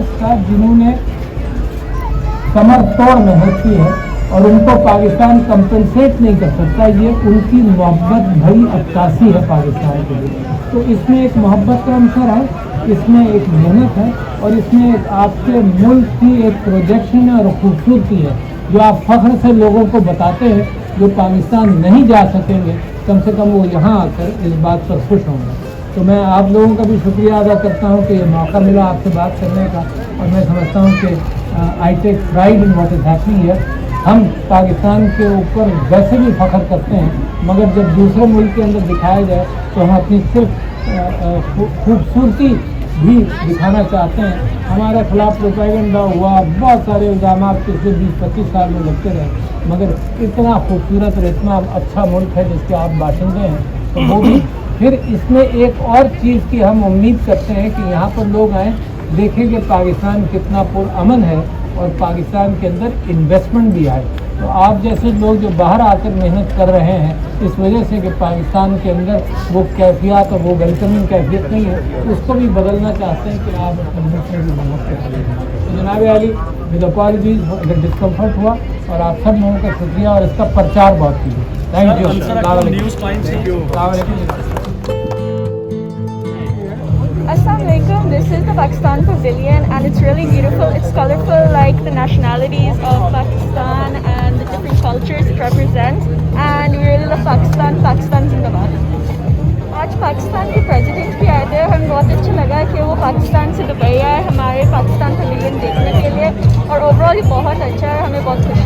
Artist का जिन्होंने कमर तोड़ मेहनत की है और उनको पाकिस्तान कंपनसेट नहीं कर सकता। ये उनकी मोहब्बत भरी अक्कासी है पाकिस्तान के लिए। तो इसमें एक मोहब्बत का अंसर है, इसमें एक मेहनत है और इसमें एक आपके मुल्क की एक प्रोजेक्शन और खूबसूरती है जो आप फ़ख्र से लोगों को बताते हैं। जो पाकिस्तान नहीं जा सकेंगे कम से कम वो यहाँ आकर इस बात पर खुश होंगे। तो मैं आप लोगों का भी शुक्रिया अदा करता हूँ कि ये मौका मिला आपसे बात करने का और मैं समझता हूँ कि I take pride in what is happening here. हम पाकिस्तान के ऊपर वैसे भी फ़ख्र करते हैं मगर जब दूसरे मुल्क के अंदर दिखाया जाए तो हम अपनी सिर्फ खूबसूरती भी दिखाना चाहते हैं। हमारे खिलाफ प्रोपेगेंडा हुआ, बहुत सारे इल्ज़ाम पिछले 20-25 साल में लगते रहे मगर इतना खूबसूरत और इतना अच्छा मुल्क है जिसके आप बाशिंदे हैं तो वो भी। फिर इसमें एक और चीज़ की हम उम्मीद करते हैं कि यहाँ पर लोग आएँ, देखें कि पाकिस्तान कितना पुरअमन है और पाकिस्तान के अंदर इन्वेस्टमेंट भी आए। तो आप जैसे लोग जो बाहर आकर मेहनत कर रहे हैं इस वजह से कि पाकिस्तान के अंदर वो कैफियत और वो वेलकमिंग कैफियत नहीं है, उसको भी बदलना चाहते हैं कि आप अपने मुल्क में भी मेहनत करें। तो जनाब अली विद अपॉलजीज अगर डिस्कम्फर्ट हुआ और आप सब लोगों का शुक्रिया और इसका प्रचार बहुत कीजिए। Thank you. Assalamualaikum. This is the Pakistan Pavilion and it's really beautiful. It's colorful like the nationalities of Pakistan and the different cultures it represents. And we really love Pakistan. Pakistan Zindabad. आज पाकिस्तान के president भी आए थे। हमें बहुत अच्छा लगा कि वो पाकिस्तान से दुबई आए हमारे पाकिस्तान पवेलियन देखने के लिए और ओवरऑल ये बहुत अच्छा है, हमें बहुत खुशी